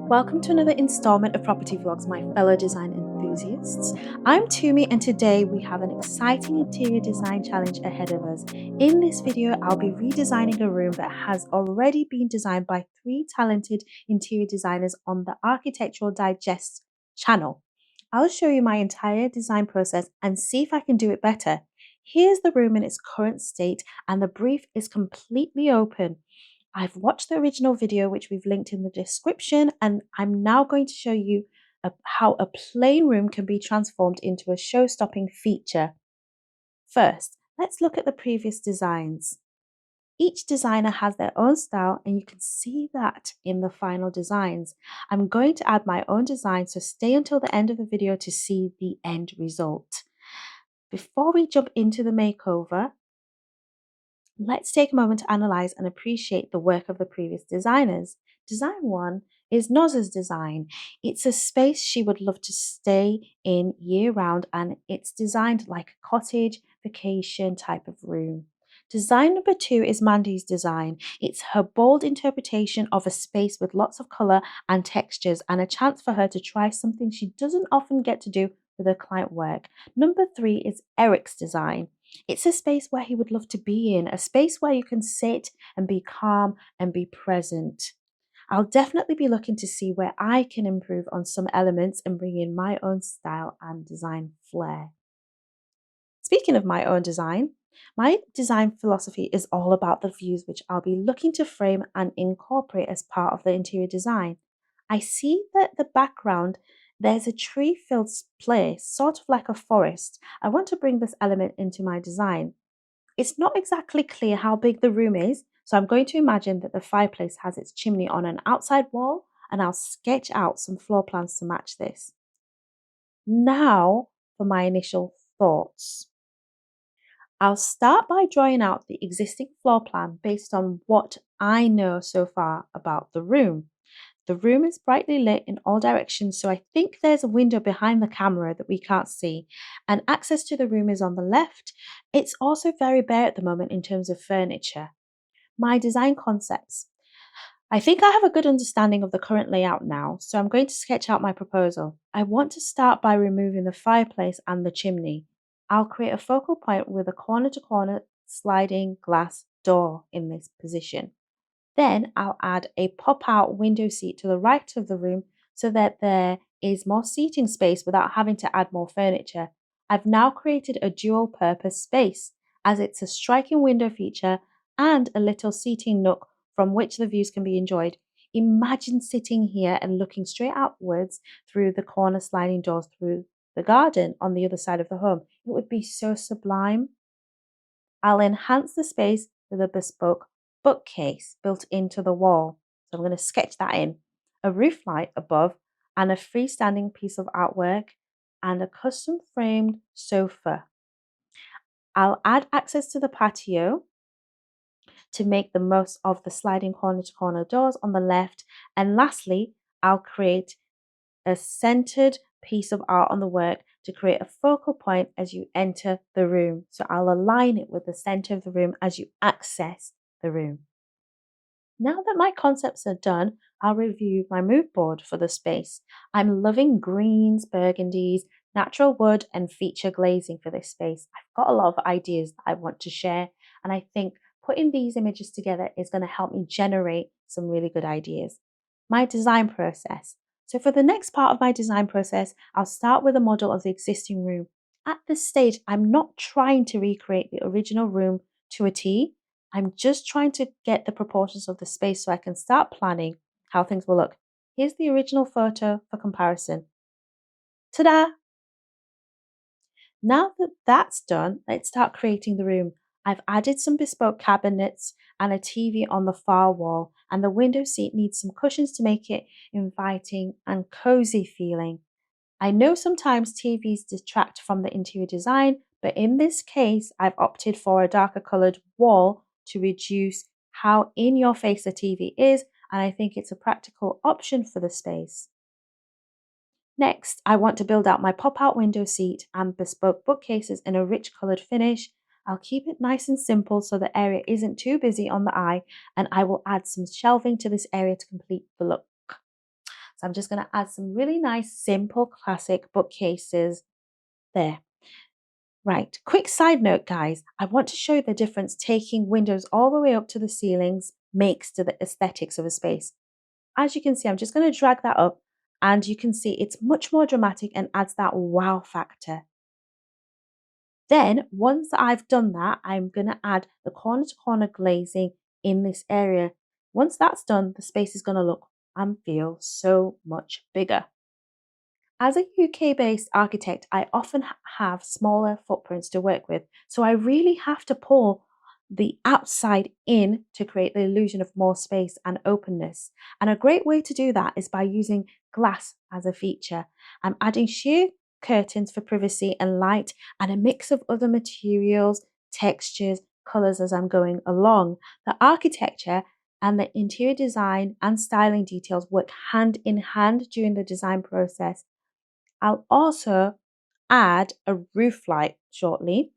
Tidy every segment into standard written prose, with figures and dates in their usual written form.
Welcome to another installment of Property Vlogs, my fellow design enthusiasts. I'm Tumi and today we have an exciting interior design challenge ahead of us. In this video, I'll be redesigning a room that has already been designed by 3 talented interior designers on the Architectural Digest channel. I'll show you my entire design process and see if I can do it better. Here's the room in its current state and the brief is completely open. I've watched the original video, which we've linked in the description, and I'm now going to show you how a plain room can be transformed into a show-stopping feature. First, let's look at the previous designs. Each designer has their own style, and you can see that in the final designs. I'm going to add my own design, so stay until the end of the video to see the end result. Before we jump into the makeover, let's take a moment to analyze and appreciate the work of the previous designers. Design 1 is Noz's design. It's a space she would love to stay in year round and it's designed like a cottage vacation type of room. Design number 2 is Mandy's design. It's her bold interpretation of a space with lots of color and textures and a chance for her to try something she doesn't often get to do with her client work. Number 3 is Erick's design. It's a space where he would love to be in, a space where you can sit and be calm and be present. I'll definitely be looking to see where I can improve on some elements and bring in my own style and design flair. Speaking of my own design, my design philosophy is all about the views which I'll be looking to frame and incorporate as part of the interior design. I see that the background there's a tree-filled place, sort of like a forest. I want to bring this element into my design. It's not exactly clear how big the room is, so I'm going to imagine that the fireplace has its chimney on an outside wall, and I'll sketch out some floor plans to match this. Now for my initial thoughts. I'll start by drawing out the existing floor plan based on what I know so far about the room. The room is brightly lit in all directions, so I think there's a window behind the camera that we can't see, and access to the room is on the left. It's also very bare at the moment in terms of furniture. My design concepts. I think I have a good understanding of the current layout now, so I'm going to sketch out my proposal. I want to start by removing the fireplace and the chimney. I'll create a focal point with a corner-to-corner sliding glass door in this position. Then I'll add a pop-out window seat to the right of the room so that there is more seating space without having to add more furniture. I've now created a dual purpose space as it's a striking window feature and a little seating nook from which the views can be enjoyed. Imagine sitting here and looking straight outwards through the corner sliding doors through the garden on the other side of the home. It would be so sublime. I'll enhance the space with a bespoke bookcase built into the wall. So I'm going to sketch that in. A roof light above and a freestanding piece of artwork and a custom framed sofa. I'll add access to the patio to make the most of the sliding corner to corner doors on the left. And lastly, I'll create a centered piece of art on the work to create a focal point as you enter the room. So I'll align it with the center of the room as you access the room. Now that my concepts are done, I'll review my mood board for the space. I'm loving greens, burgundies, natural wood and feature glazing for this space. I've got a lot of ideas that I want to share, and I think putting these images together is going to help me generate some really good ideas. My design process. So for the next part of my design process, I'll start with a model of the existing room. At this stage, I'm not trying to recreate the original room to a T. I'm just trying to get the proportions of the space so I can start planning how things will look. Here's the original photo for comparison. Ta-da! Now that that's done, let's start creating the room. I've added some bespoke cabinets and a TV on the far wall, and the window seat needs some cushions to make it inviting and cozy feeling. I know sometimes TVs detract from the interior design, but in this case, I've opted for a darker colored wall to reduce how in your face the TV is, and I think it's a practical option for the space. Next, I want to build out my pop-out window seat and bespoke bookcases in a rich coloured finish. I'll keep it nice and simple so the area isn't too busy on the eye, and I will add some shelving to this area to complete the look. So I'm just going to add some really nice, simple, classic bookcases there. Right, quick side note, guys. I want to show the difference taking windows all the way up to the ceilings makes to the aesthetics of a space. As you can see, I'm just going to drag that up and you can see it's much more dramatic and adds that wow factor. Then once I've done that, I'm going to add the corner to corner glazing in this area. Once that's done, the space is going to look and feel so much bigger. As a UK-based architect, I often have smaller footprints to work with, so I really have to pull the outside in to create the illusion of more space and openness. And a great way to do that is by using glass as a feature. I'm adding sheer curtains for privacy and light and a mix of other materials, textures, colors as I'm going along. The architecture and the interior design and styling details work hand in hand during the design process. I'll also add a roof light shortly,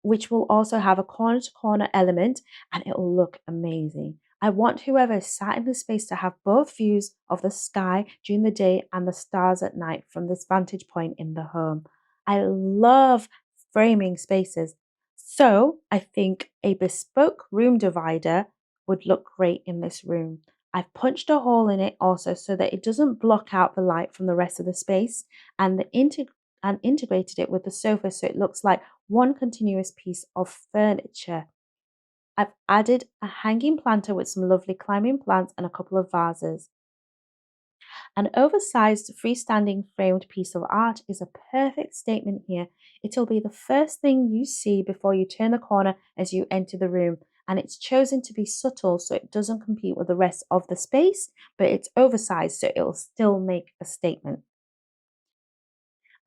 which will also have a corner to corner element and it will look amazing. I want whoever sat in the space to have both views of the sky during the day and the stars at night from this vantage point in the home. I love framing spaces. So I think a bespoke room divider would look great in this room. I've punched a hole in it also so that it doesn't block out the light from the rest of the space and integrated it with the sofa so it looks like one continuous piece of furniture. I've added a hanging planter with some lovely climbing plants and a couple of vases. An oversized freestanding framed piece of art is a perfect statement here. It'll be the first thing you see before you turn the corner as you enter the room, and it's chosen to be subtle so it doesn't compete with the rest of the space, but it's oversized so it'll still make a statement.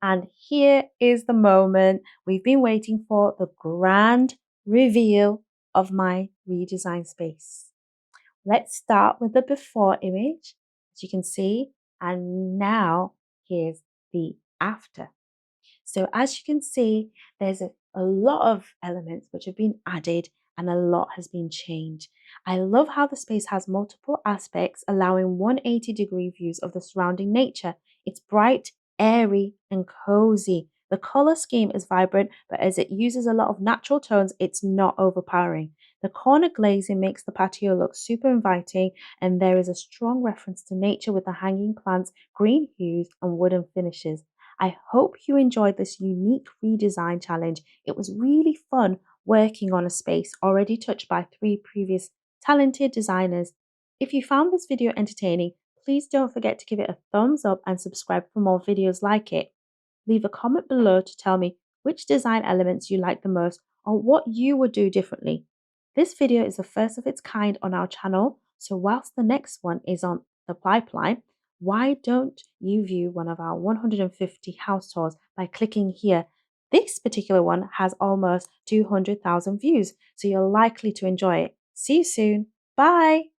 And here is the moment we've been waiting for, the grand reveal of my redesigned space. Let's start with the before image, as you can see, and now here's the after. So as you can see, there's a lot of elements which have been added and a lot has been changed. I love how the space has multiple aspects, allowing 180-degree views of the surrounding nature. It's bright, airy, and cozy. The color scheme is vibrant, but as it uses a lot of natural tones, it's not overpowering. The corner glazing makes the patio look super inviting, and there is a strong reference to nature with the hanging plants, green hues, and wooden finishes. I hope you enjoyed this unique redesign challenge. It was really fun working on a space already touched by 3 previous talented designers. If you found this video entertaining, please don't forget to give it a thumbs up and subscribe for more videos like it. Leave a comment below to tell me which design elements you like the most or what you would do differently. This video is the first of its kind on our channel, so whilst the next one is on the pipeline, why don't you view one of our 150 house tours by clicking here? This particular one has almost 200,000 views, so you're likely to enjoy it. See you soon. Bye.